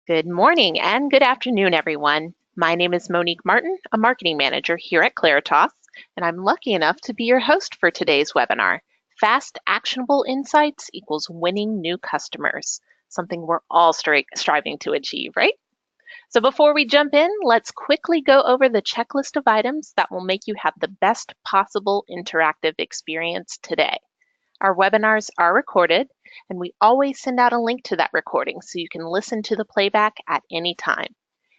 Good morning and good afternoon, everyone. My name is Monique Martin, a marketing manager here at Claritas, and I'm lucky enough to be your host for today's webinar. Fast, actionable insights equals winning new customers, something we're all striving to achieve, right? So before we jump in, let's quickly go over the checklist of items that will make you have the best possible interactive experience today. Our webinars are recorded, and we always send out a link to that recording so you can listen to the playback at any time.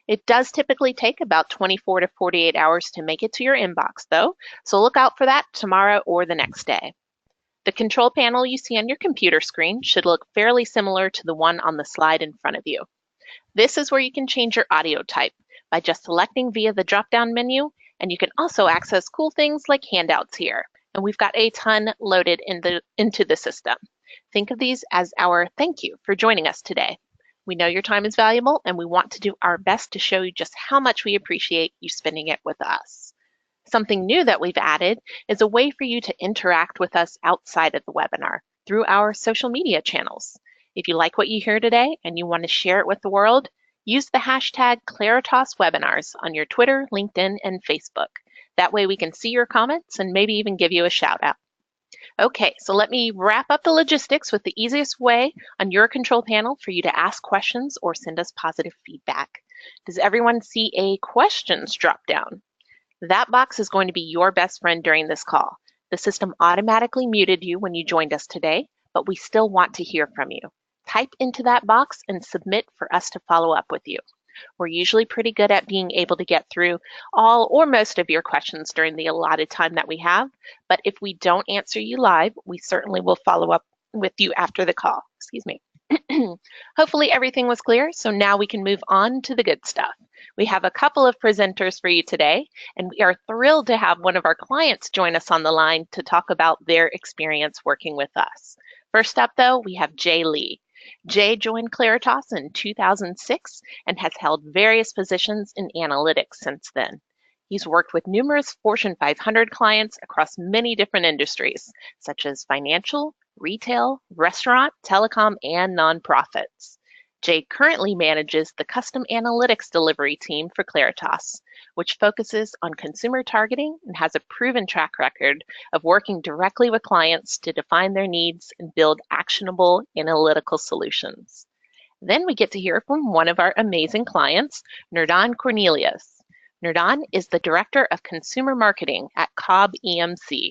It does typically take about 24 to 48 hours to make it to your inbox, though, so look out for that tomorrow or the next day. The control panel you see on your computer screen should look fairly similar to the one on the slide in front of you. This is where you can change your audio type by just selecting via the drop-down menu, and you can also access cool things like handouts here. And we've got a ton loaded into the system. Think of these as our thank you for joining us today. We know your time is valuable, and we want to do our best to show you just how much we appreciate you spending it with us. Something new that we've added is a way for you to interact with us outside of the webinar through our social media channels. If you like what you hear today and you want to share it with the world, use the hashtag ClaritasWebinars on your Twitter, LinkedIn, and Facebook. That way we can see your comments and maybe even give you a shout out. Okay, so let me wrap up the logistics with the easiest way on your control panel for you to ask questions or send us positive feedback. Does everyone see a questions drop down? That box is going to be your best friend during this call. The system automatically muted you when you joined us today, but we still want to hear from you. Type into that box and submit for us to follow up with you. We're usually pretty good at being able to get through all or most of your questions during the allotted time that we have, but if we don't answer you live, we certainly will follow up with you after the call. Excuse me. Hopefully everything was clear, so now we can move on to the good stuff. We have a couple of presenters for you today, and we are thrilled to have one of our clients join us on the line to talk about their experience working with us. First up, though, we have Jay Lee. Jay joined Claritas in 2006 and has held various positions in analytics since then. He's worked with numerous Fortune 500 clients across many different industries, such as financial, retail, restaurant, telecom, and nonprofits. Jay currently manages the custom analytics delivery team for Claritas, which focuses on consumer targeting and has a proven track record of working directly with clients to define their needs and build actionable analytical solutions. Then we get to hear from one of our amazing clients, Nurdan Cornelius. Nurdan is the Director of Consumer Marketing at Cobb EMC.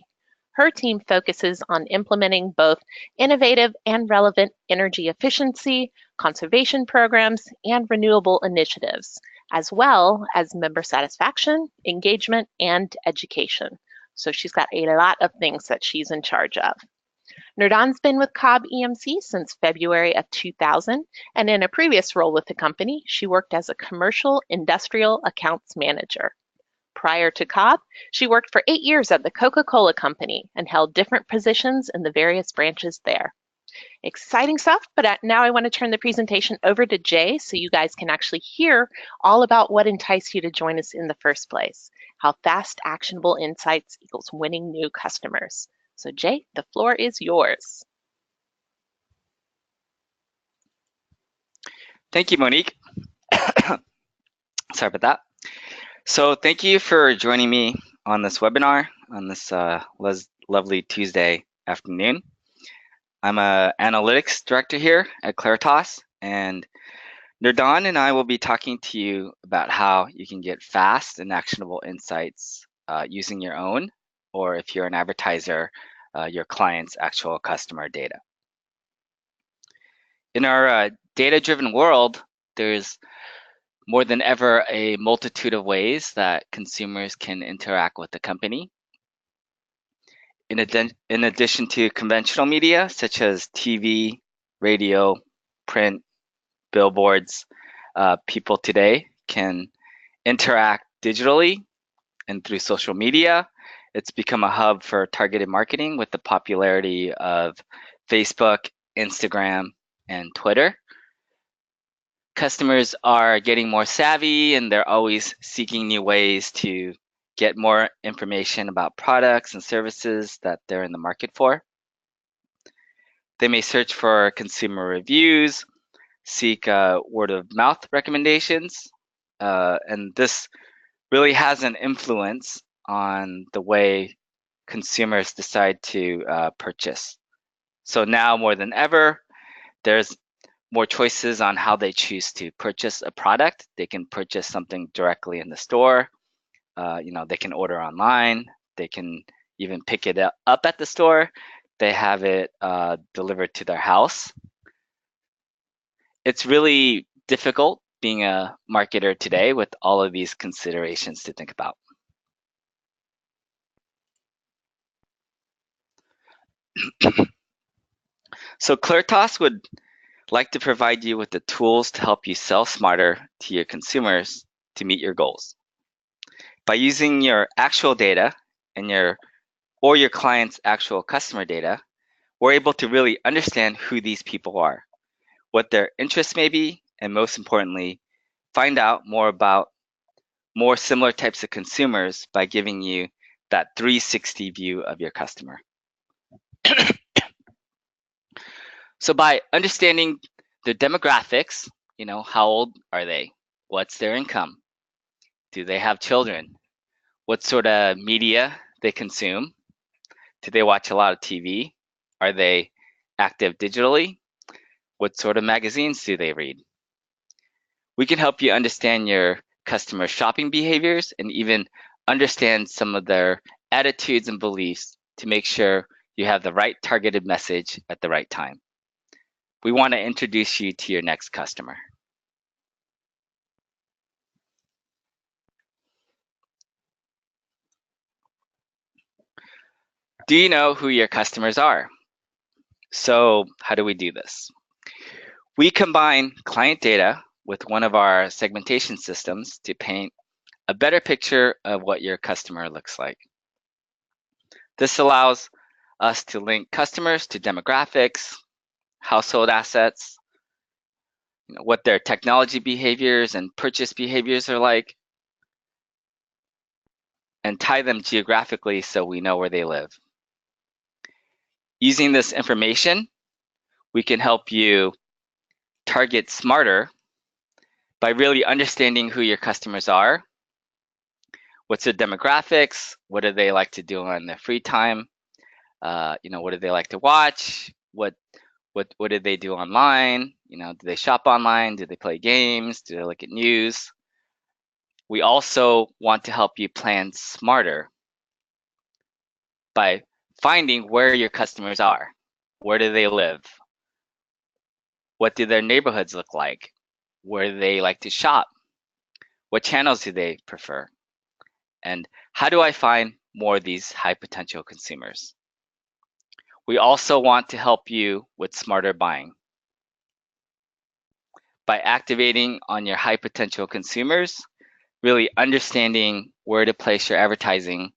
Her team focuses on implementing both innovative and relevant energy efficiency, conservation programs, and renewable initiatives, as well as member satisfaction, engagement, and education. So she's got a lot of things that she's in charge of. Nurdan's been with Cobb EMC since February of 2000, and in a previous role with the company, she worked as a commercial industrial accounts manager. Prior to Cobb, she worked for 8 years at the Coca-Cola Company and held different positions in the various branches there. Exciting stuff, but now I want to turn the presentation over to Jay so you guys can actually hear all about what enticed you to join us in the first place, how fast, actionable insights equals winning new customers. So Jay, the floor is yours. Thank you, Monique. Sorry about that. So thank you for joining me on this webinar on this lovely Tuesday afternoon. I'm an analytics director here at Claritas, and Nurdan and I will be talking to you about how you can get fast and actionable insights using your own, or if you're an advertiser, your client's actual customer data. In our data-driven world, there's more than ever a multitude of ways that consumers can interact with the company. In addition to conventional media, such as TV, radio, print, billboards, people today can interact digitally and through social media. It's become a hub for targeted marketing with the popularity of Facebook, Instagram, and Twitter. Customers are getting more savvy and they're always seeking new ways to get more information about products and services that they're in the market for. They may search for consumer reviews, seek word of mouth recommendations, and this really has an influence on the way consumers decide to purchase. So now more than ever, there's more choices on how they choose to purchase a product. They can purchase something directly in the store. They can order online. They can even pick it up at the store. They have it delivered to their house. It's really difficult being a marketer today with all of these considerations to think about. So Claritas would like to provide you with the tools to help you sell smarter to your consumers to meet your goals. By using your actual data and your client's actual customer data, we're able to really understand who these people are, what their interests may be, and most importantly, find out more about more similar types of consumers by giving you that 360 view of your customer. So by understanding their demographics, how old are they? What's their income? Do they have children? What sort of media they consume? Do they watch a lot of TV? Are they active digitally? What sort of magazines do they read? We can help you understand your customer shopping behaviors and even understand some of their attitudes and beliefs to make sure you have the right targeted message at the right time. We want to introduce you to your next customer. Do you know who your customers are? So how do we do this? We combine client data with one of our segmentation systems to paint a better picture of what your customer looks like. This allows us to link customers to demographics, household assets, what their technology behaviors and purchase behaviors are like, and tie them geographically so we know where they live. Using this information, we can help you target smarter by really understanding who your customers are, what's their demographics, what do they like to do on their free time, what do they like to watch, what did they do online, do they shop online, do they play games, do they look at news. We also want to help you plan smarter by finding where your customers are. Where do they live? What do their neighborhoods look like? Where do they like to shop? What channels do they prefer? And how do I find more of these high potential consumers? We also want to help you with smarter buying. By activating on your high potential consumers, really understanding where to place your advertising,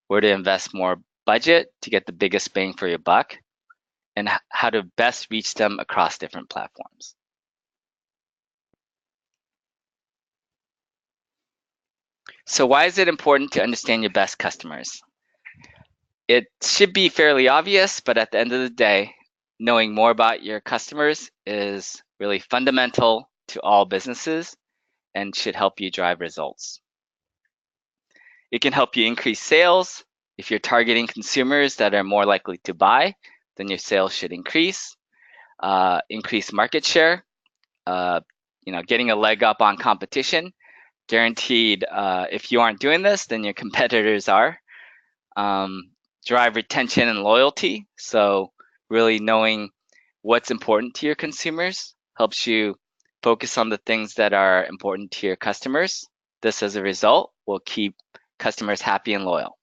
where to invest more budget to get the biggest bang for your buck, and how to best reach them across different platforms. So why is it important to understand your best customers? It should be fairly obvious, but at the end of the day, knowing more about your customers is really fundamental to all businesses and should help you drive results. It can help you increase sales. If you're targeting consumers that are more likely to buy, then your sales should increase market share, getting a leg up on competition. Guaranteed, if you aren't doing this, then your competitors are. Drive retention and loyalty. So really knowing what's important to your consumers helps you focus on the things that are important to your customers. This, as a result, will keep customers happy and loyal.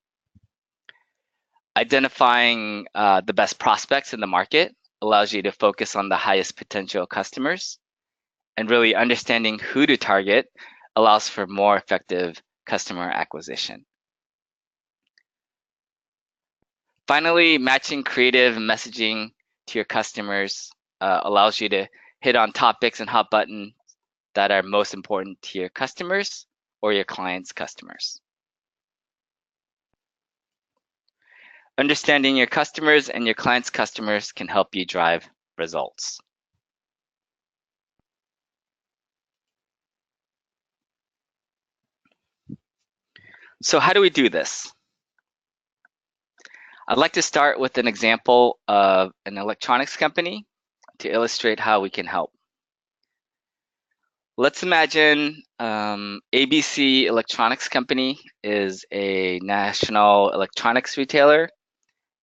Identifying the best prospects in the market allows you to focus on the highest potential customers, and really understanding who to target allows for more effective customer acquisition. Finally, matching creative and messaging to your customers allows you to hit on topics and hot buttons that are most important to your customers or your clients' customers. Understanding your customers and your clients' customers can help you drive results. So how do we do this? I'd like to start with an example of an electronics company to illustrate how we can help. Let's imagine ABC Electronics Company is a national electronics retailer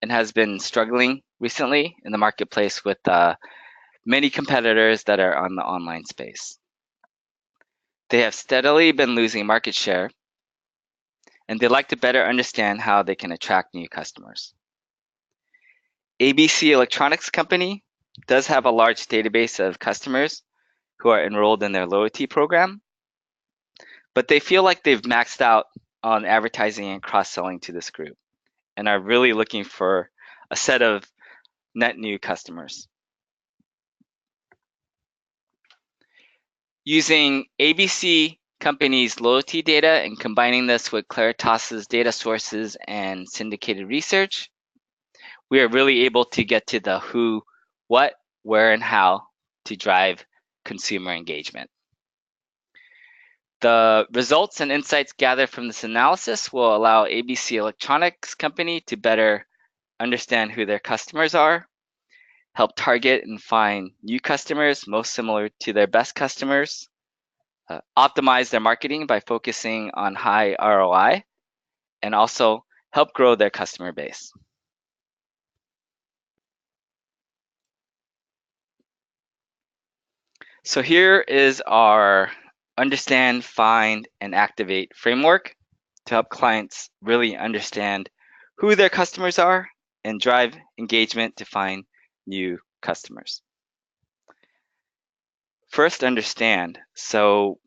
and has been struggling recently in the marketplace with many competitors that are on the online space. They have steadily been losing market share, and they'd like to better understand how they can attract new customers. ABC Electronics Company does have a large database of customers who are enrolled in their loyalty program, but they feel like they've maxed out on advertising and cross-selling to this group and are really looking for a set of net new customers. Using ABC Company's loyalty data and combining this with Claritas's data sources and syndicated research, we are really able to get to the who, what, where, and how to drive consumer engagement. The results and insights gathered from this analysis will allow ABC Electronics Company to better understand who their customers are, help target and find new customers most similar to their best customers, optimize their marketing by focusing on high ROI, and also help grow their customer base. So here is our understand, find, and activate framework to help clients really understand who their customers are and drive engagement to find new customers. First, understand. So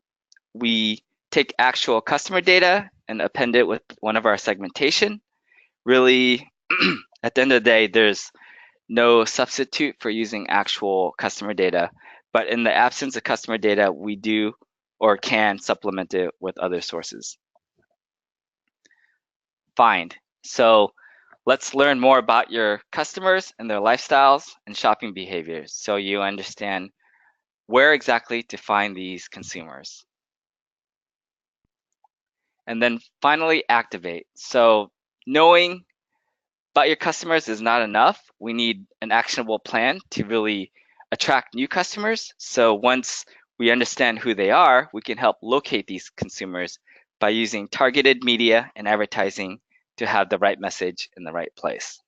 we take actual customer data and append it with one of our segmentation. Really, at the end of the day, there's no substitute for using actual customer data, but in the absence of customer data, we do or can supplement it with other sources. Find. So let's learn more about your customers and their lifestyles and shopping behaviors so you understand where exactly to find these consumers. And then finally, activate. So knowing about your customers is not enough. We need an actionable plan to really attract new customers. So once we understand who they are, we can help locate these consumers by using targeted media and advertising to have the right message in the right place.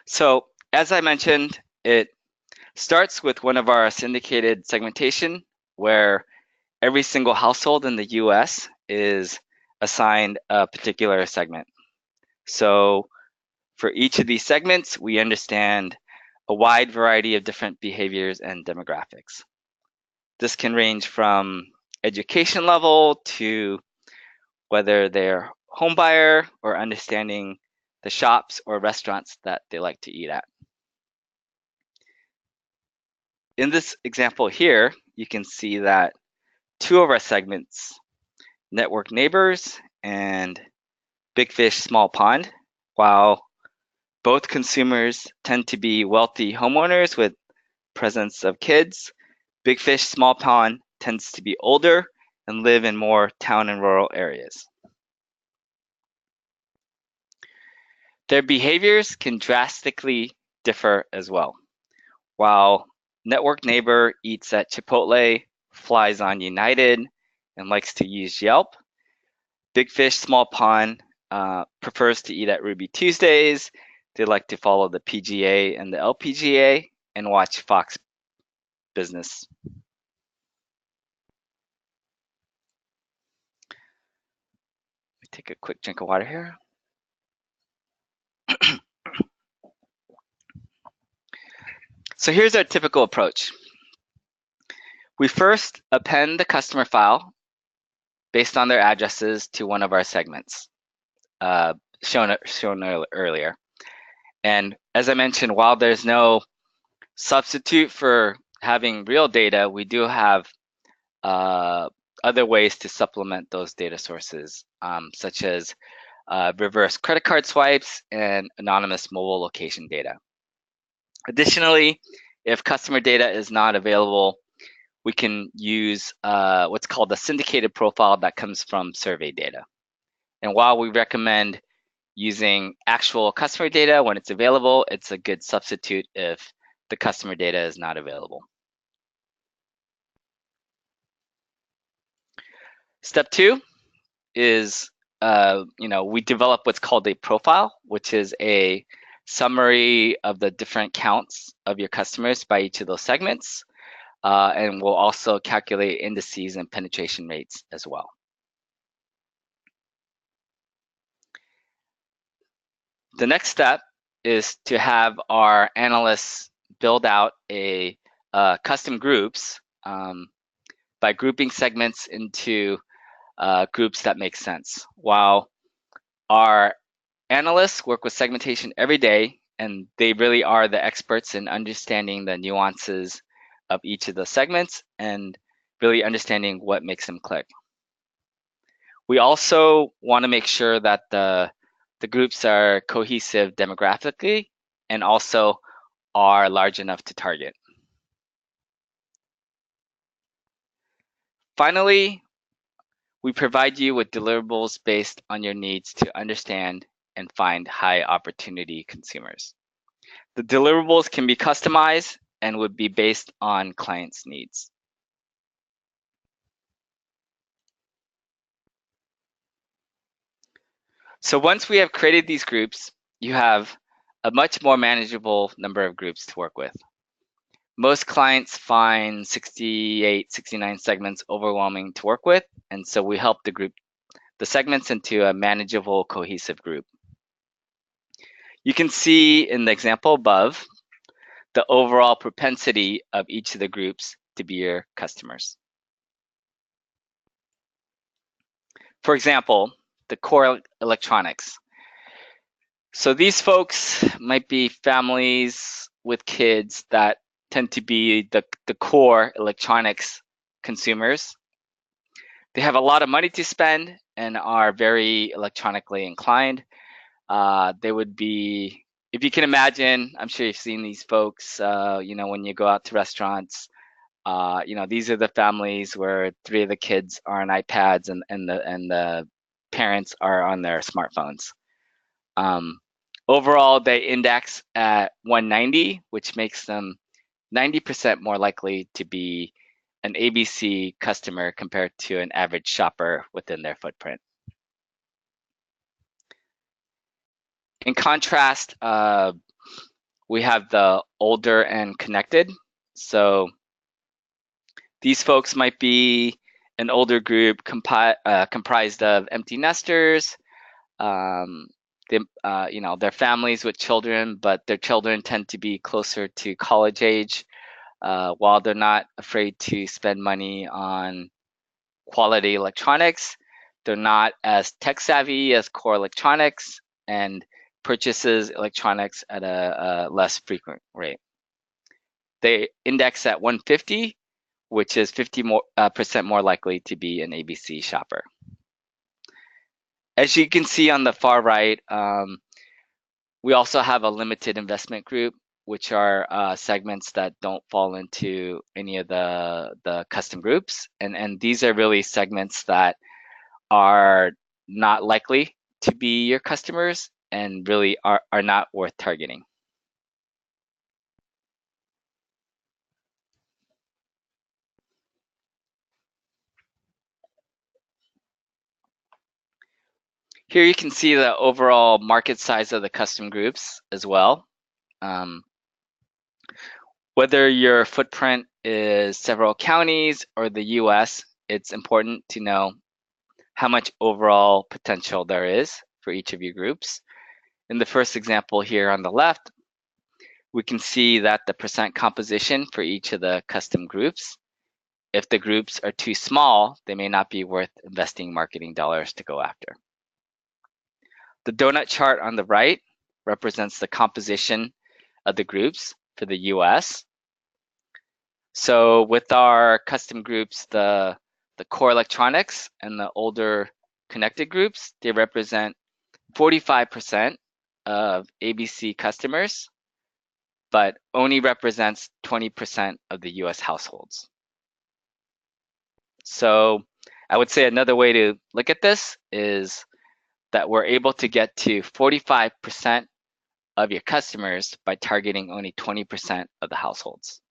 So as I mentioned, it starts with one of our syndicated segmentation where every single household in the US is assigned a particular segment. So for each of these segments, we understand a wide variety of different behaviors and demographics. This can range from education level to whether they're home buyer or understanding the shops or restaurants that they like to eat at. In this example here, you can see that two of our segments, network neighbors and big fish, small pond, while both consumers tend to be wealthy homeowners with presence of kids, big fish, small pond tends to be older and live in more town and rural areas. Their behaviors can drastically differ as well. While network neighbor eats at Chipotle, flies on United, and likes to use Yelp, big fish, small pond prefers to eat at Ruby Tuesdays. They like to follow the PGA and the LPGA and watch Fox Business. Let me take a quick drink of water here. So here's our typical approach. We first append the customer file based on their addresses to one of our segments shown earlier. And as I mentioned, while there's no substitute for having real data, we do have other ways to supplement those data sources, such as reverse credit card swipes and anonymous mobile location data. Additionally, If customer data is not available, we can use what's called a syndicated profile that comes from survey data. And while we recommend using actual customer data when it's available, it's a good substitute if the customer data is not available. Step 2 is we develop what's called a profile, which is a summary of the different counts of your customers by each of those segments. And we'll also calculate indices and penetration rates as well. The next step is to have our analysts build out a custom groups by grouping segments into groups that make sense. While our analysts work with segmentation every day, and they really are the experts in understanding the nuances of each of the segments and really understanding what makes them click. We also want to make sure that the groups are cohesive demographically and also are large enough to target. Finally, we provide you with deliverables based on your needs to understand and find high opportunity consumers. The deliverables can be customized and would be based on clients' needs. So once we have created these groups, you have a much more manageable number of groups to work with. Most clients find 68, 69 segments overwhelming to work with, and so we help the group the segments into a manageable, cohesive group. You can see in the example above the overall propensity of each of the groups to be your customers. For example, the core electronics. So these folks might be families with kids that tend to be the core electronics consumers. They have a lot of money to spend and are very electronically inclined. They would be, if you can imagine, I'm sure you've seen these folks, when you go out to restaurants, these are the families where 3 of the kids are on iPads and the parents are on their smartphones. Overall, they index at 190, which makes them 90% more likely to be an ABC customer compared to an average shopper within their footprint. In contrast, we have the older and connected. So these folks might be an older group comprised of empty nesters, their families with children, but their children tend to be closer to college age. While they're not afraid to spend money on quality electronics, they're not as tech savvy as core electronics and purchases electronics at a less frequent rate. They index at 150, which is 50% more likely to be an ABC shopper. As you can see on the far right, we also have a limited investment group, which are segments that don't fall into any of the custom groups. And these are really segments that are not likely to be your customers and really are not worth targeting. Here you can see the overall market size of the custom groups as well. Whether your footprint is several counties or the US, it's important to know how much overall potential there is for each of your groups. In the first example here on the left, we can see that the percent composition for each of the custom groups. If the groups are too small, they may not be worth investing marketing dollars to go after. The donut chart on the right represents the composition of the groups for the US. So with our custom groups, the core electronics and the older connected groups, they represent 45% of ABC customers. but only represents 20% of the US households. So I would say another way to look at this is that we're able to get to 45% of your customers by targeting only 20% of the households.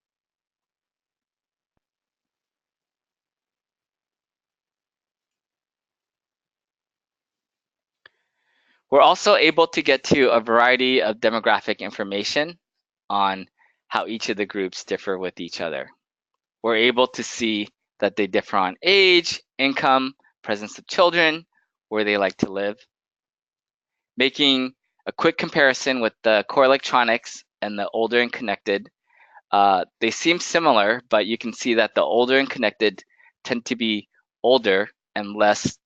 We're also able to get to a variety of demographic information on how each of the groups differ with each other. We're able to see that they differ on age, income, presence of children, where they like to live. Making a quick comparison with the core electronics and the older and connected, they seem similar, but you can see that the older and connected tend to be older and less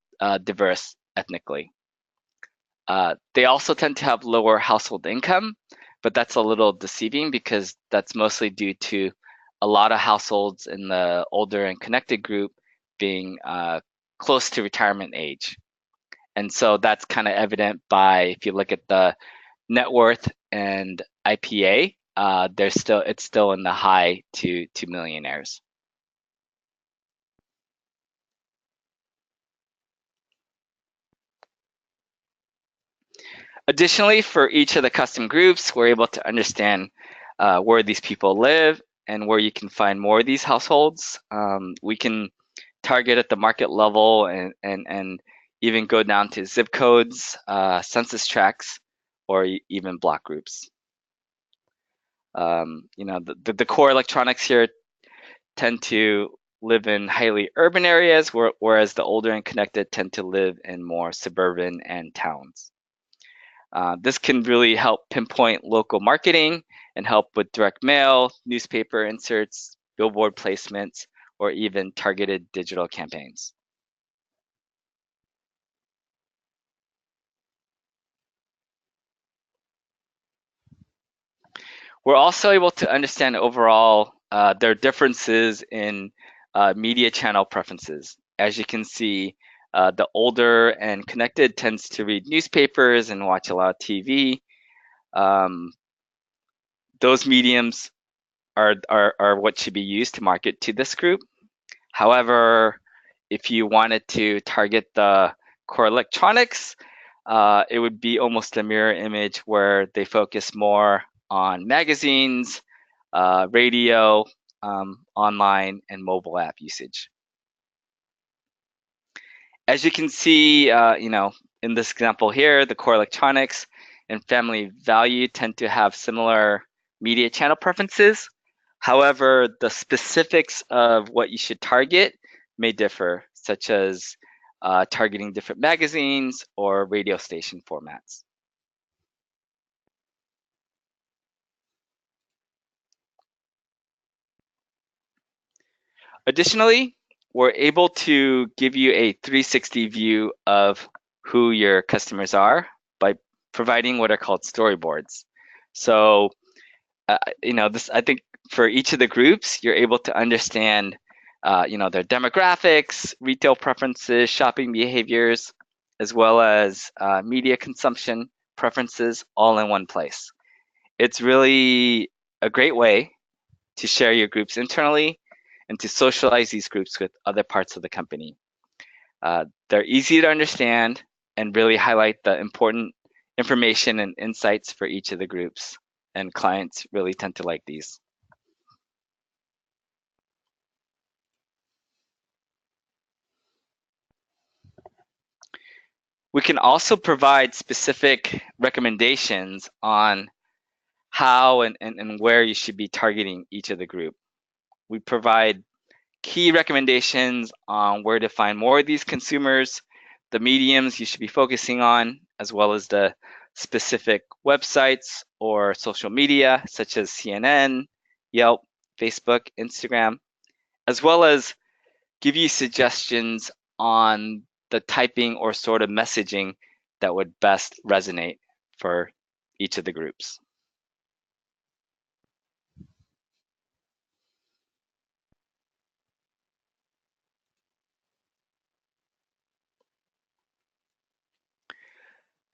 diverse ethnically. They also tend to have lower household income, but that's a little deceiving because that's mostly due to a lot of households in the older and connected group being close to retirement age. And so that's kind of evident by, if you look at the net worth and IPA, it's still in the high to millionaires. Additionally, for each of the custom groups, we're able to understand where these people live and where you can find more of these households. We can target at the market level and even go down to zip codes, census tracts, or even block groups. The core electronics here tend to live in highly urban areas, whereas the older and connected tend to live in more suburban and towns. This can really help pinpoint local marketing and help with direct mail, newspaper inserts, billboard placements, or even targeted digital campaigns. We're also able to understand overall their differences in media channel preferences. As you can see, the older and connected tends to read newspapers and watch a lot of TV. Those mediums are what should be used to market to this group. However, if you wanted to target the core electronics, it would be almost a mirror image where they focus more on magazines, radio, online, and mobile app usage. As you can see, in this example here, the core electronics and family value tend to have similar media channel preferences. However, the specifics of what you should target may differ, such as targeting different magazines or radio station formats. Additionally, we're able to give you a 360 view of who your customers are by providing what are called storyboards. So, I think for each of the groups, you're able to understand, their demographics, retail preferences, shopping behaviors, as well as media consumption preferences all in one place. It's really a great way to share your groups internally and to socialize these groups with other parts of the company. They're easy to understand and really highlight the important information and insights for each of the groups, and clients really tend to like these. We can also provide specific recommendations on how and where you should be targeting each of the group. We provide key recommendations on where to find more of these consumers, the mediums you should be focusing on, as well as the specific websites or social media such as CNN, Yelp, Facebook, Instagram, as well as give you suggestions on the typing or sort of messaging that would best resonate for each of the groups.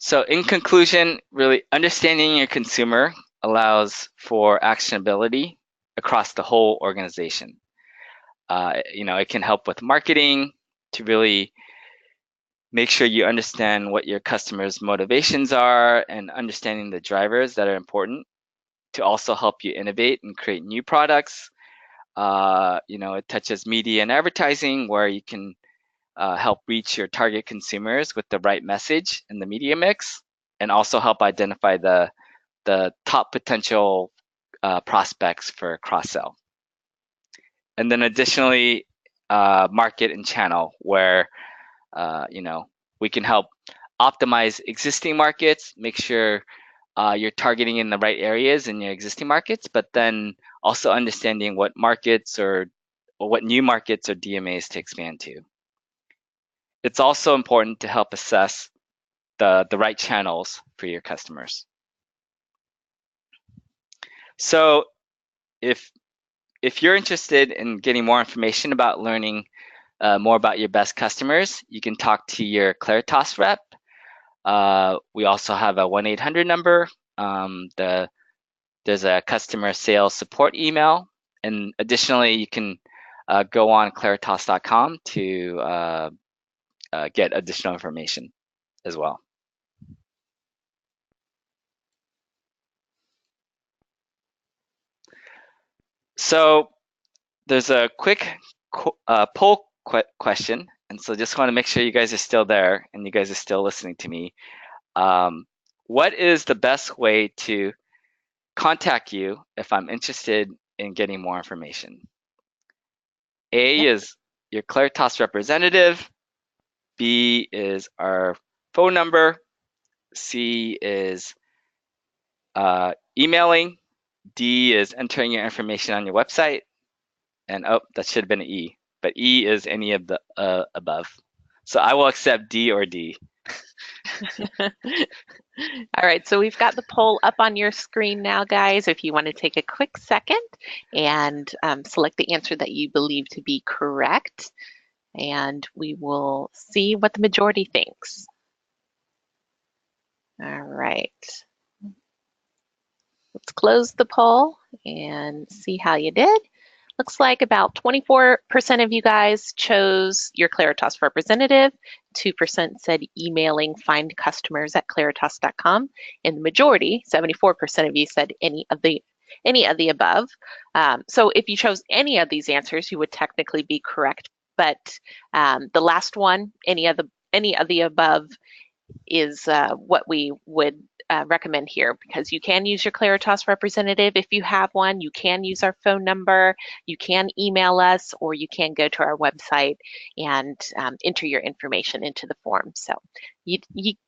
So in conclusion, really understanding your consumer allows for actionability across the whole organization. It can help with marketing to really make sure you understand what your customers' motivations are and understanding the drivers that are important to also help you innovate and create new products. It touches media and advertising, where you can help reach your target consumers with the right message in the media mix, and also help identify the top potential prospects for cross-sell. And then additionally, market and channel, where we can help optimize existing markets, make sure you're targeting in the right areas in your existing markets, but then also understanding what markets or what new markets or DMAs to expand to. It's also important to help assess the right channels for your customers. So if you're interested in getting more information about learning more about your best customers, you can talk to your Claritas rep. We also have a 1-800 number. There's a customer sales support email. And additionally, you can go on claritas.com to get additional information as well. So there's a quick poll question. And so just want to make sure you guys are still there and you guys are still listening to me. What is the best way to contact you if I'm interested in getting more information? A is your Claritas representative. B is our phone number. C is emailing. D is entering your information on your website. And oh, that should have been an E. But E is any of the above. So I will accept D or D. All right, so we've got the poll up on your screen now, guys. If you want to take a quick second and select the answer that you believe to be correct, and we will see what the majority thinks. All right. Let's close the poll and see how you did. Looks like about 24% of you guys chose your Claritas representative. 2% said emailing find customers at claritas.com, and the majority, 74% of you, said any of the above. So if you chose any of these answers, you would technically be correct. But the last one, any of the above, is what we would recommend here, because you can use your Claritas representative if you have one. You can use our phone number, you can email us, or you can go to our website and enter your information into the form. So you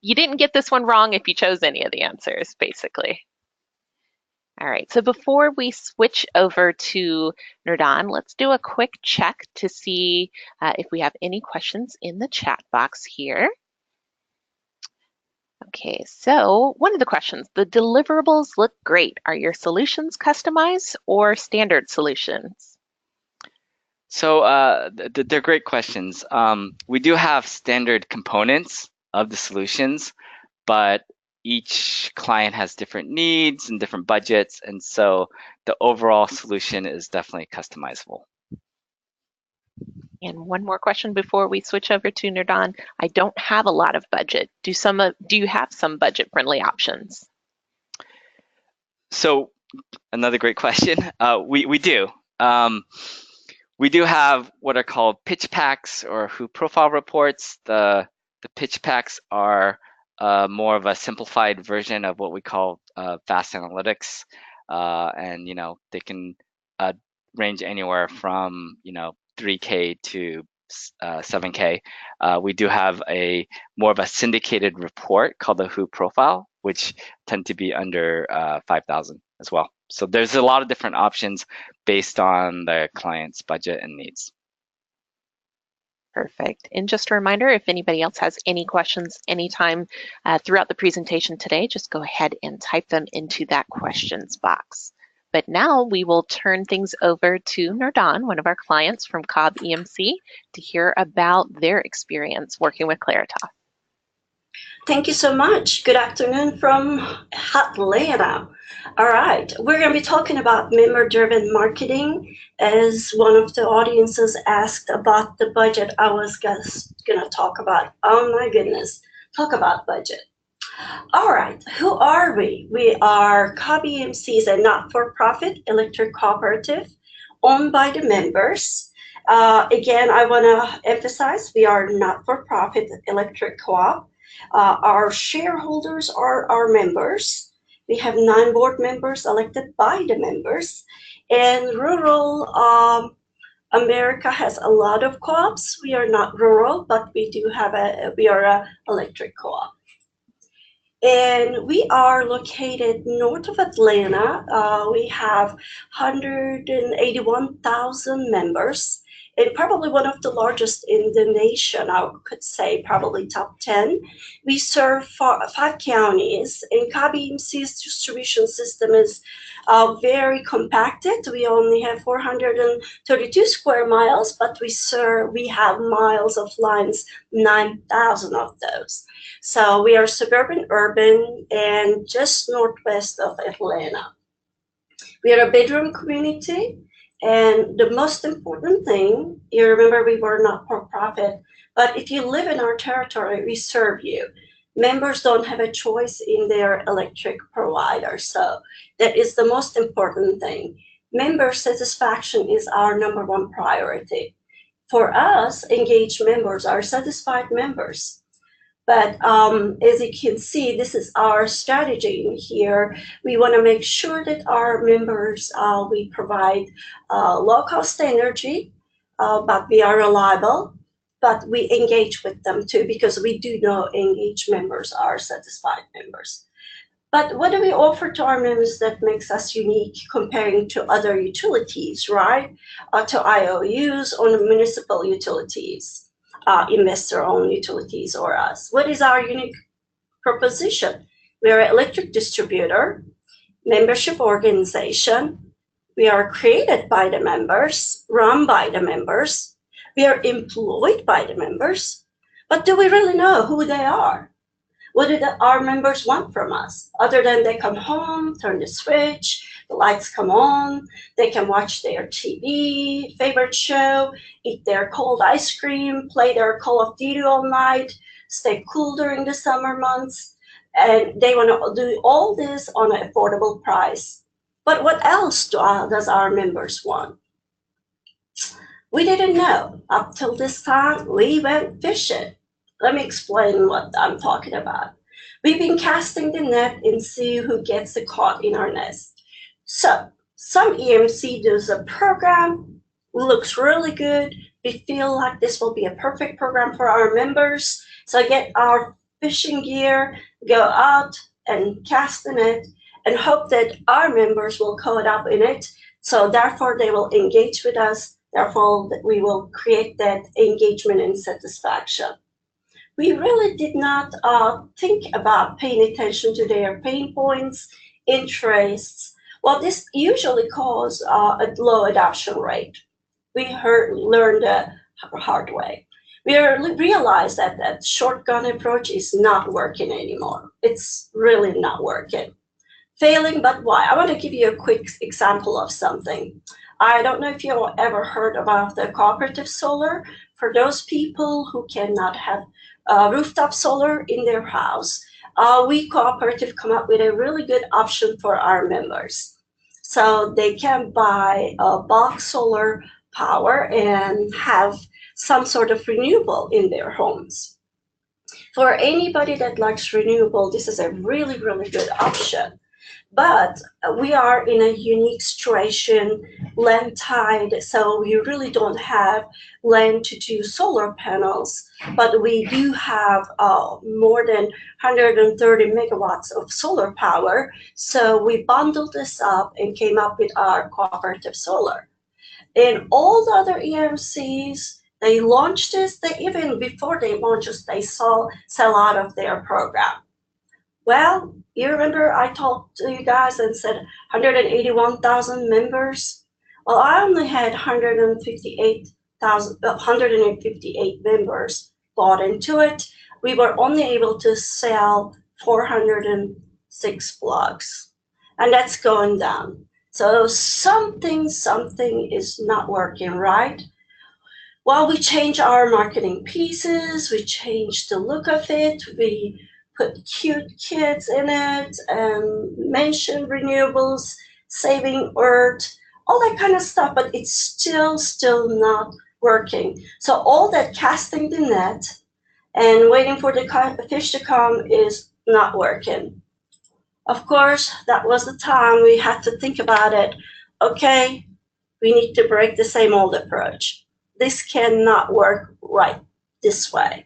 didn't get this one wrong if you chose any of the answers, basically. All right, so before we switch over to Nurdan, let's do a quick check to see if we have any questions in the chat box here. Okay, so one of the questions, the deliverables look great. Are your solutions customized or standard solutions? So they're great questions. We do have standard components of the solutions, but each client has different needs and different budgets, and so the overall solution is definitely customizable. And one more question before we switch over to Nurdan. I don't have a lot of budget. Do you have some budget-friendly options? So another great question. We do. We do have what are called pitch packs or Who profile reports. The pitch packs are more of a simplified version of what we call fast analytics, and they can range anywhere from 3K to 7K. We do have more of a syndicated report called the Who profile, which tend to be under 5,000 as well. So there's a lot of different options based on the client's budget and needs. Perfect. And just a reminder, if anybody else has any questions anytime throughout the presentation today, just go ahead and type them into that questions box. But now we will turn things over to Nurdan, one of our clients from Cobb EMC, to hear about their experience working with Claritas. Thank you so much. Good afternoon from Atlanta. All right, we're going to be talking about member-driven marketing. As one of the audiences asked about the budget, I was just going to talk about, oh my goodness, talk about budget. All right, who are we? We are COBEMC is a not-for-profit electric cooperative owned by the members. Again, I want to emphasize we are not-for-profit electric co-op. Our shareholders are our members. We have 9 board members elected by the members. And rural America has a lot of co-ops. We are not rural, but we are a electric co-op. And we are located north of Atlanta. We have 181,000 members, and probably one of the largest in the nation. I could say probably top 10. We serve 5 counties, and KBMC's distribution system is very compacted. We only have 432 square miles, but we have miles of lines, 9,000 of those. So we are suburban urban and just northwest of Atlanta. We are a bedroom community. And the most important thing, you remember we were not for profit, but if you live in our territory, we serve you. Members don't have a choice in their electric provider. So that is the most important thing. Member satisfaction is our #1 priority. For us, engaged members are satisfied members. But as you can see, this is our strategy in here. We want to make sure that our members, we provide low cost energy, but we are reliable, but we engage with them too, because we do know engaged members are satisfied members. But what do we offer to our members that makes us unique comparing to other utilities, right? To IOUs or municipal utilities, investor-owned utilities or us. What is our unique proposition? We are an electric distributor, membership organization. We are created by the members, run by the members. We are employed by the members. But do we really know who they are? What do our members want from us? Other than they come home, turn the switch, the lights come on, they can watch their TV, favorite show, eat their cold ice cream, play their Call of Duty all night, stay cool during the summer months, and they want to do all this on an affordable price. But what else does our members want? We didn't know. Up till this time, we went fishing. Let me explain what I'm talking about. We've been casting the net and see who gets caught in our nest. So some EMC does a program, looks really good. We feel like this will be a perfect program for our members. So get our fishing gear, go out and cast the net and hope that our members will caught up in it. So therefore they will engage with us. Therefore we will create that engagement and satisfaction. We really did not think about paying attention to their pain points, interests. Well, this usually causes a low adoption rate. We learned the hard way. We realized that that shotgun approach is not working anymore. It's really not working. Failing, but why? I want to give you a quick example of something. I don't know if you ever heard about the cooperative solar. For those people who cannot have rooftop solar in their house, we cooperative come up with a really good option for our members. So they can buy a box solar power and have some sort of renewable in their homes. For anybody that likes renewable, this is a really, really good option. But we are in a unique situation, land tied, so we really don't have land to do solar panels, but we do have more than 130 megawatts of solar power. So we bundled this up and came up with our cooperative solar. And all the other EMCs, they launched this, even before they launched this, they sell out of their program. Well, you remember I talked to you guys and said 181,000 members? Well, I only had 158 members bought into it. We were only able to sell 406 plugs. and that's going down. So something is not working right. Well, we change our marketing pieces, we change the look of it, we put cute kids in it, and mention renewables, saving Earth, all that kind of stuff, but it's still not working. So all that casting the net and waiting for the fish to come is not working. Of course, that was the time we had to think about it. Okay, we need to break the same old approach. This cannot work right this way.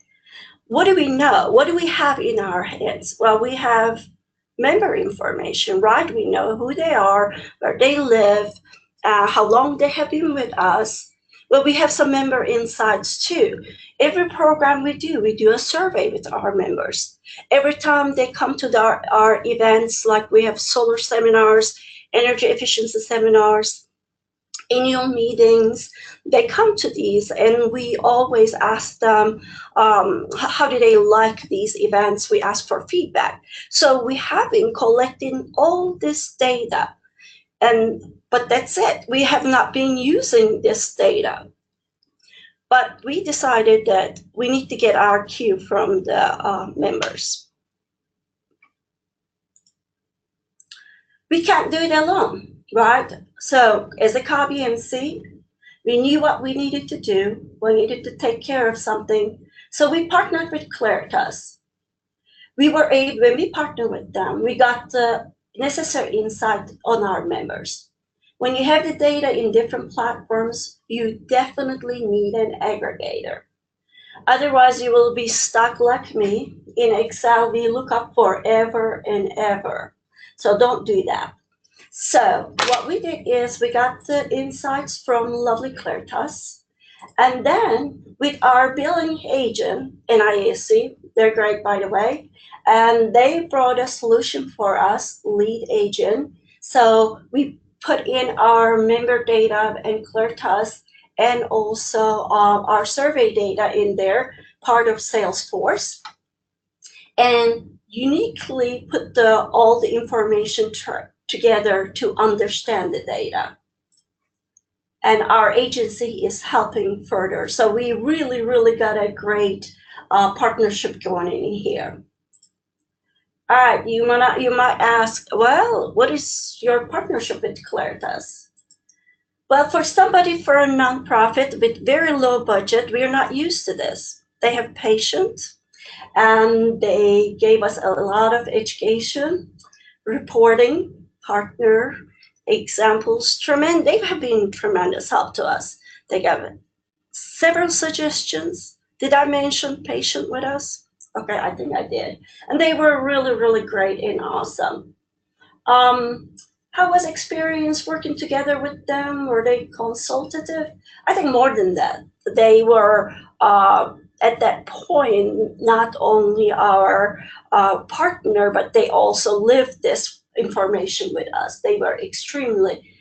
What do we know? What do we have in our hands? Well, we have member information, right? We know who they are, where they live, how long they have been with us. Well, we have some member insights too. Every program we do a survey with our members. Every time they come to our events, like we have solar seminars, energy efficiency seminars, annual meetings, they come to these, and we always ask them how do they like these events. We ask for feedback. So we have been collecting all this data, but that's it. We have not been using this data. But we decided that we need to get our cue from the members. We can't do it alone, right? So as a COBI MC, we knew what we needed to do. We needed to take care of something. So we partnered with Claritas. When we partnered with them, we got the necessary insight on our members. When you have the data in different platforms, you definitely need an aggregator. Otherwise, you will be stuck like me in Excel VLOOKUP forever and ever. So don't do that. So what we did is we got the insights from lovely Claritas, and then with our billing agent, NIAC, they're great by the way, and they brought a solution for us, lead agent. So we put in our member data and Claritas, and also our survey data in there, part of Salesforce, and uniquely put all the information together to understand the data. And our agency is helping further. So we really got a great partnership going in here. All right, you might ask, well, what is your partnership with Claritas? Well, for a nonprofit with very low budget, we're not used to this. They have patience, and they gave us a lot of education, reporting, partner examples. They have been tremendous help to us. They gave several suggestions. Did I mention patient with us? Okay, I think I did. And they were really great and awesome. How was experience working together with them? Were they consultative? I think more than that. They were at that point not only our partner, but they also lived this information with us. They were extremely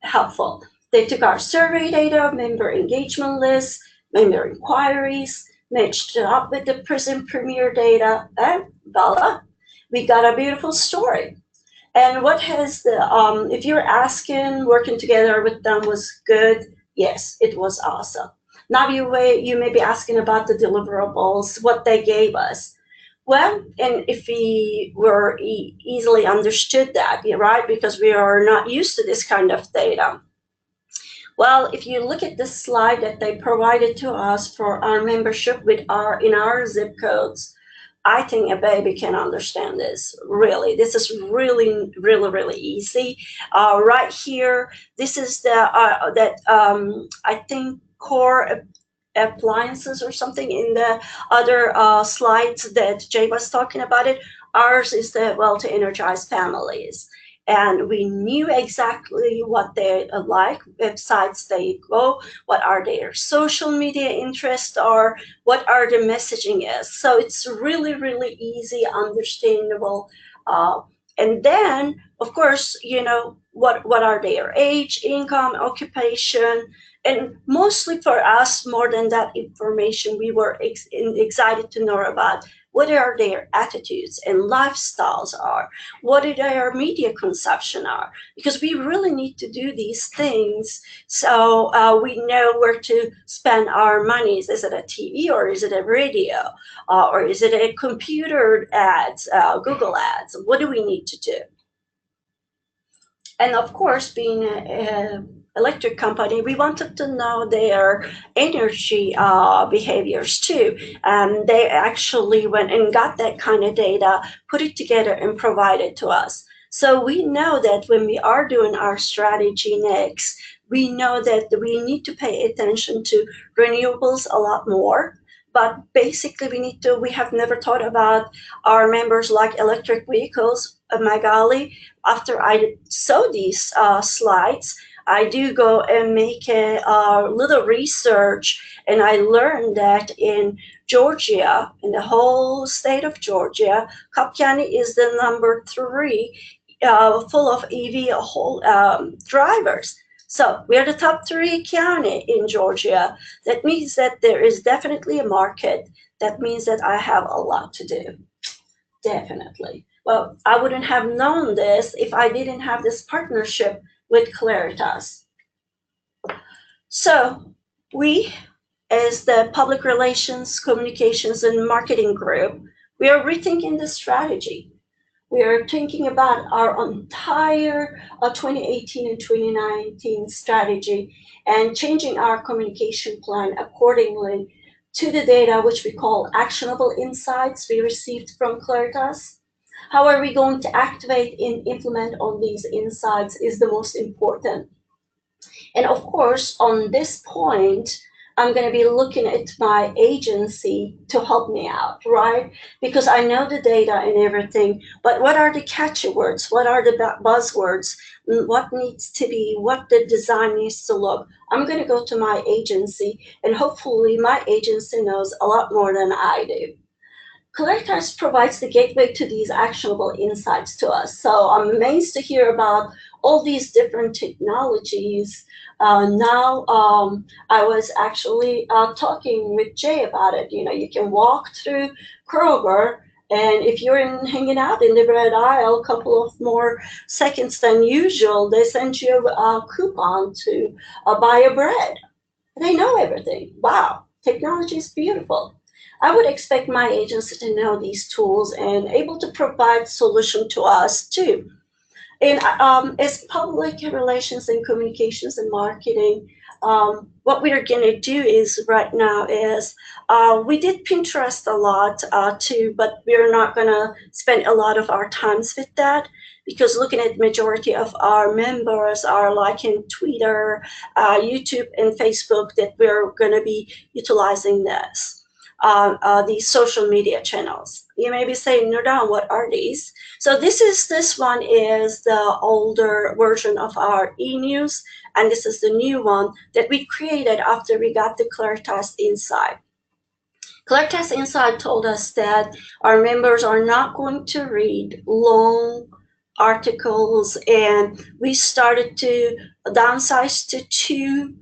helpful. They took our survey data, member engagement lists, member inquiries, matched it up with the Prism Premier data, and voila, we got a beautiful story. And what has if you're asking, working together with them was good, yes, it was awesome. Now you may be asking about the deliverables, what they gave us. Well, and if we were easily understood that, right, because we are not used to this kind of data. Well, if you look at the slide that they provided to us for our membership in our zip codes, I think a baby can understand this. Really, this is really easy. Right here, this is I think core appliances or something in the other slides that Jay was talking about it. Ours is the to energize families. And we knew exactly what they like, websites they go, what are their social media interests are, what are the messaging is. So it's really easy, understandable. And then, of course, what are their age, income, occupation, and mostly for us, more than that information, we were excited to know about what are their attitudes and lifestyles are, what their media consumption are, because we really need to do these things so we know where to spend our money. Is it a TV or is it a radio or is it a computer ads, Google ads? What do we need to do? And of course, being an electric company, we wanted to know their energy behaviors too. And they actually went and got that kind of data, put it together, and provided to us. So we know that when we are doing our strategy next, we know that we need to pay attention to renewables a lot more. But basically, we have never thought about our members like electric vehicles. My golly, after I saw these slides, I do go and make a little research, and I learned that in Georgia, in the whole state of Georgia, Cobb County is the number 3 full of EV drivers. So we are the top 3 county in Georgia. That means that there is definitely a market. That means that I have a lot to do. Definitely. Well, I wouldn't have known this if I didn't have this partnership with Claritas. So we, as the public relations, communications, and marketing group, we are rethinking the strategy. We are thinking about our entire 2018 and 2019 strategy and changing our communication plan accordingly to the data which we call actionable insights we received from Claritas. How are we going to activate and implement on these insights is the most important. And of course, on this point, I'm going to be looking at my agency to help me out, right? Because I know the data and everything, but what are the catchy words? What are the buzzwords? What needs to be, what the design needs to look? I'm going to go to my agency, and hopefully my agency knows a lot more than I do. Claritas provides the gateway to these actionable insights to us. So I'm amazed to hear about all these different technologies. Now I was actually talking with Jay about it. You know, you can walk through Kroger, and if you're hanging out in the bread aisle a couple of more seconds than usual, they send you a coupon to buy a bread. They know everything. Wow, technology is beautiful. I would expect my agency to know these tools and able to provide solution to us too. And as public relations and communications and marketing, what we are going to do is right now is we did Pinterest a lot too, but we're not going to spend a lot of our times with that because looking at majority of our members are liking Twitter, YouTube, and Facebook that we're going to be utilizing this. These social media channels. You may be saying, Nurdan, what are these? So this one is the older version of our e-news, and this is the new one that we created after we got the Claritas Insight. Claritas Insight told us that our members are not going to read long articles, and we started to downsize to 2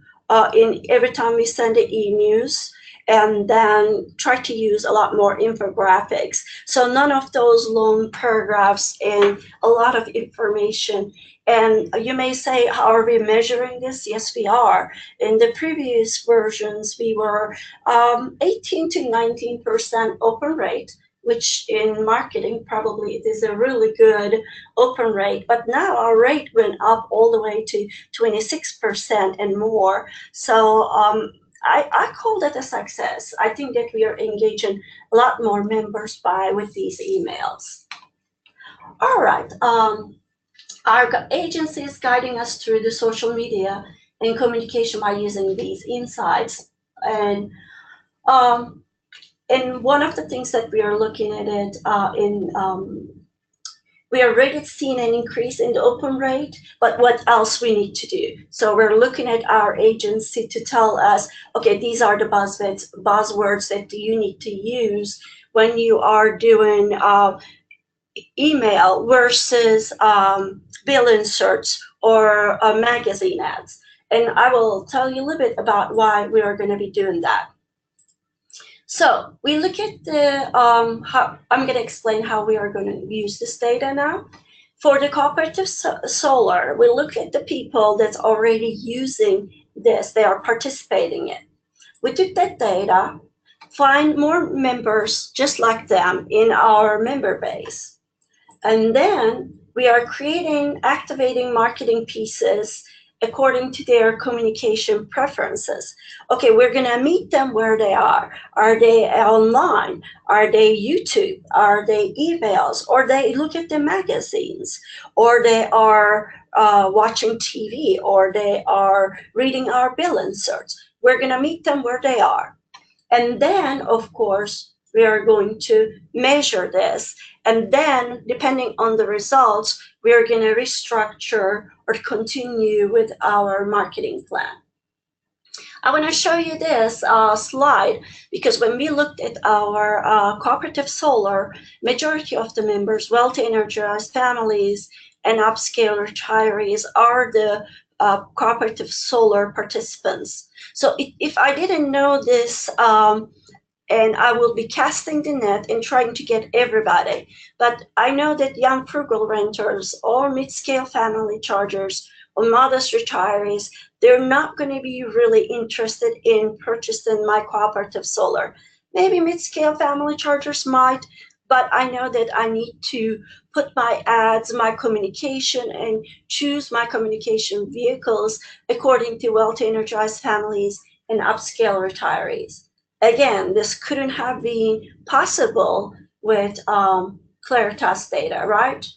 in every time we send the e-news, and then try to use a lot more infographics. So none of those long paragraphs and a lot of information. And you may say, how are we measuring this? Yes, we are. In the previous versions, we were 18 to 19% open rate, which in marketing probably it is a really good open rate. But now our rate went up all the way to 26% and more. So I call that a success. I think that we are engaging a lot more members with these emails. All right. Our agency is guiding us through the social media and communication by using these insights. And one of the things that we are looking at it we already seen an increase in the open rate, but what else we need to do? So we're looking at our agency to tell us, okay, these are the buzzwords that you need to use when you are doing email versus bill inserts or magazine ads. And I will tell you a little bit about why we are going to be doing that. So we look at the, how, I'm going to explain how we are going to use this data now. For the cooperative solar, we look at the people that's already using this, they are participating in. We took that data, find more members just like them in our member base. And then we are activating marketing pieces according to their communication preferences. Okay, we're going to meet them where they are. Are they online? Are they YouTube? Are they emails? Or they look at the magazines? Or they are watching TV? Or they are reading our bill inserts? We're going to meet them where they are. And then, of course, we are going to measure this. And then, depending on the results, we are going to restructure or continue with our marketing plan. I want to show you this slide because when we looked at our cooperative solar, majority of the members, wealthy energized families, and upscale retirees are the cooperative solar participants. So if I didn't know this, and I will be casting the net and trying to get everybody. But I know that young frugal renters or mid-scale family chargers or modest retirees, they're not going to be really interested in purchasing my cooperative solar. Maybe mid-scale family chargers might, but I know that I need to put my ads, my communication, and choose my communication vehicles according to wealthy energized families and upscale retirees. Again, this couldn't have been possible with Claritas data, right?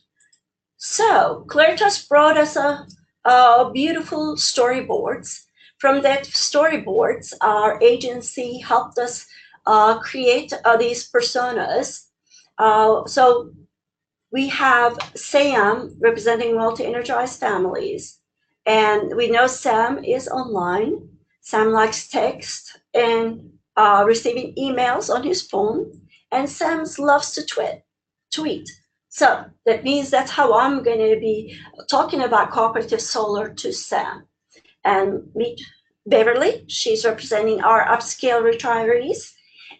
So Claritas brought us a beautiful storyboards. From that storyboards, our agency helped us create these personas. So we have Sam representing wealthy energized families. And we know Sam is online. Sam likes text and receiving emails on his phone. And Sam loves to tweet. So that means that's how I'm going to be talking about cooperative solar to Sam. And meet Beverly. She's representing our upscale retirees.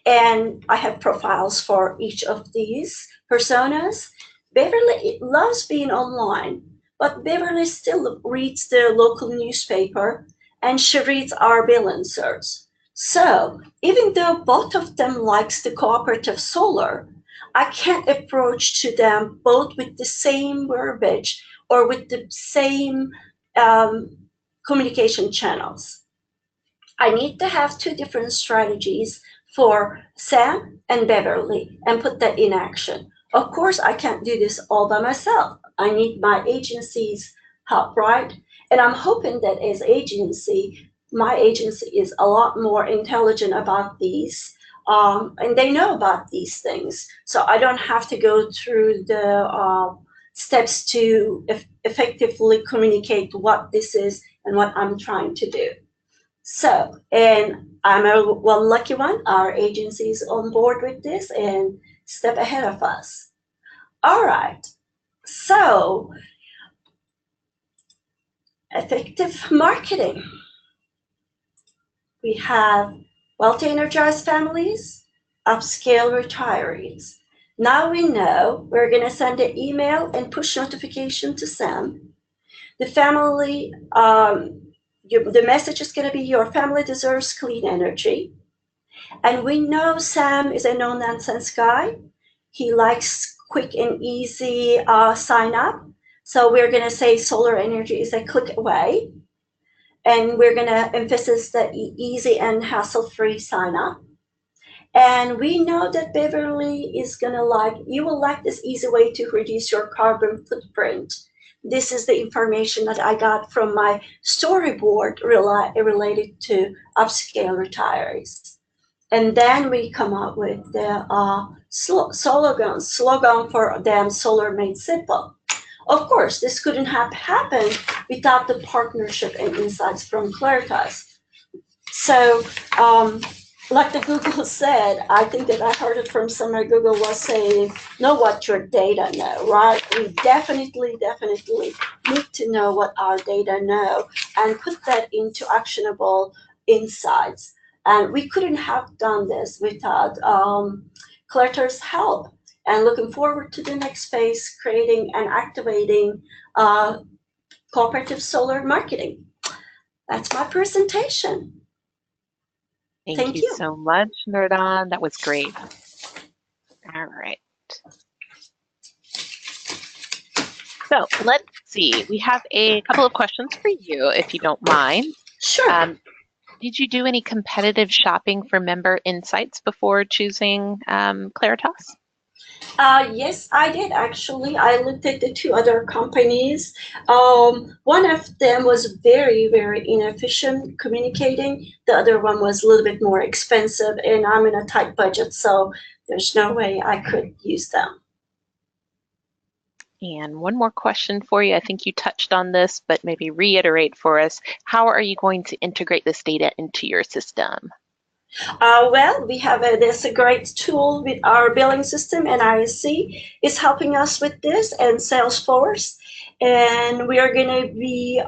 And I have profiles for each of these personas. Beverly loves being online, but Beverly still reads the local newspaper and she reads our bill inserts. So even though both of them likes the cooperative solar, I can't approach to them both with the same verbiage or with the same communication channels. I need to have two different strategies for Sam and Beverly and put that in action. Of course, I can't do this all by myself. I need my agency's help, right? And I'm hoping that as agency, my agency is a lot more intelligent about these, and they know about these things. So I don't have to go through the steps to effectively communicate what this is and what I'm trying to do. So, and I'm a one lucky one. Our agency is on board with this and step ahead of us. All right. So, effective marketing. We have wealthy energized families, upscale retirees. Now we know we're going to send an email and push notification to Sam. The family, the message is going to be your family deserves clean energy. And we know Sam is a no nonsense guy. He likes quick and easy sign up. So we're going to say solar energy is a click away. And we're going to emphasize the easy and hassle free sign up. And we know that Beverly is going to you will like this easy way to reduce your carbon footprint. This is the information that I got from my storyboard related to upscale retirees. And then we come up with the slogan for them, Solar Made Simple. Of course, this couldn't have happened without the partnership and insights from Claritas. So, like the Google said, I think that I heard it from somewhere. Google was saying, know what your data know, right? We definitely need to know what our data know and put that into actionable insights. And we couldn't have done this without Claritas' help. And looking forward to the next phase, creating and activating cooperative solar marketing. That's my presentation. Thank you You. so much, Nurdan. That was great. All right. So let's see. We have a couple of questions for you, if you don't mind. Sure. Did you do any competitive shopping for member insights before choosing Claritas? Yes, I did actually. I looked at the two other companies. One of them was very, very inefficient communicating. The other one was a little bit more expensive, and I'm in a tight budget, so there's no way I could use them. And one more question for you. I think you touched on this, but maybe reiterate for us. How are you going to integrate this data into your system? Well, we have this a great tool with our billing system, and ISC is helping us with this, and Salesforce. And we are going to be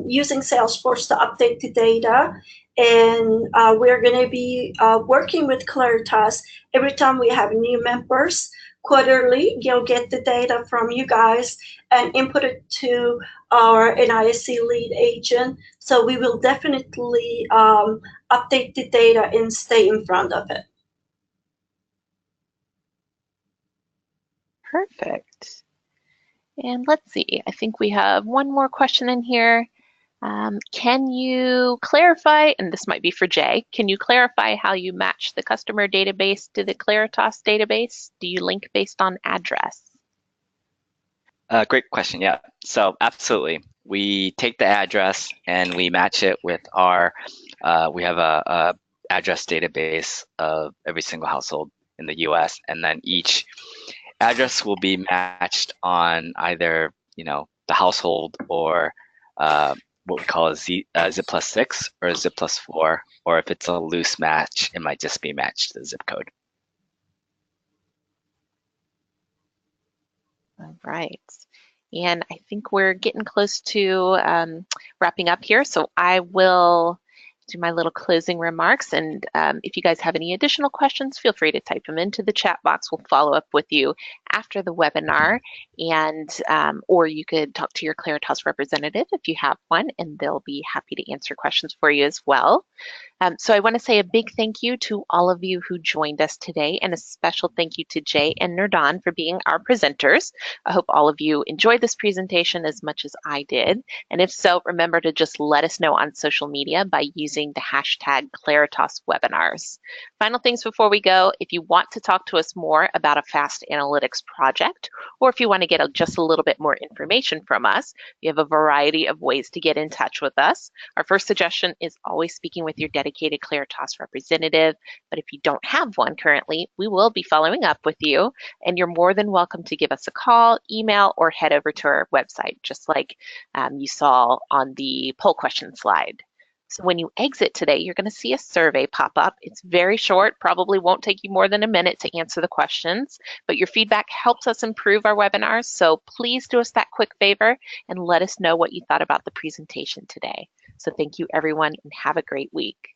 using Salesforce to update the data. And we're going to be working with Claritas every time we have new members. Quarterly, you'll get the data from you guys and input it to our NISC lead agent. So we will definitely update the data and stay in front of it. Perfect. And let's see, I think we have one more question in here. Can you clarify, and this might be for Jay, can you clarify how you match the customer database to the Claritas database? Do you link based on address? Great question. Yeah. So absolutely, we take the address and we match it with our. We have a address database of every single household in the U.S. and then each address will be matched on either the household or what we call a zip plus 6 or a zip plus 4, or if it's a loose match, it might just be matched to the zip code. All right. And I think we're getting close to wrapping up here. So I will do my little closing remarks. And if you guys have any additional questions, feel free to type them into the chat box. We'll follow up with you after the webinar. And or you could talk to your Claritas representative if you have one, and they'll be happy to answer questions for you as well. So I want to say a big thank you to all of you who joined us today, and a special thank you to Jay and Nurdan for being our presenters. I hope all of you enjoyed this presentation as much as I did. And if so, remember to just let us know on social media by using the hashtag Claritas webinars. Final things before we go, if you want to talk to us more about a fast analytics project, or if you want to get just a little bit more information from us, we have a variety of ways to get in touch with us. Our first suggestion is always speaking with your dedicated Claritas representative, but if you don't have one currently, we will be following up with you, and you're more than welcome to give us a call, email, or head over to our website, just like you saw on the poll question slide. So when you exit today, you're going to see a survey pop up. It's very short, probably won't take you more than a minute to answer the questions, but your feedback helps us improve our webinars. So please do us that quick favor and let us know what you thought about the presentation today. So thank you, everyone, and have a great week.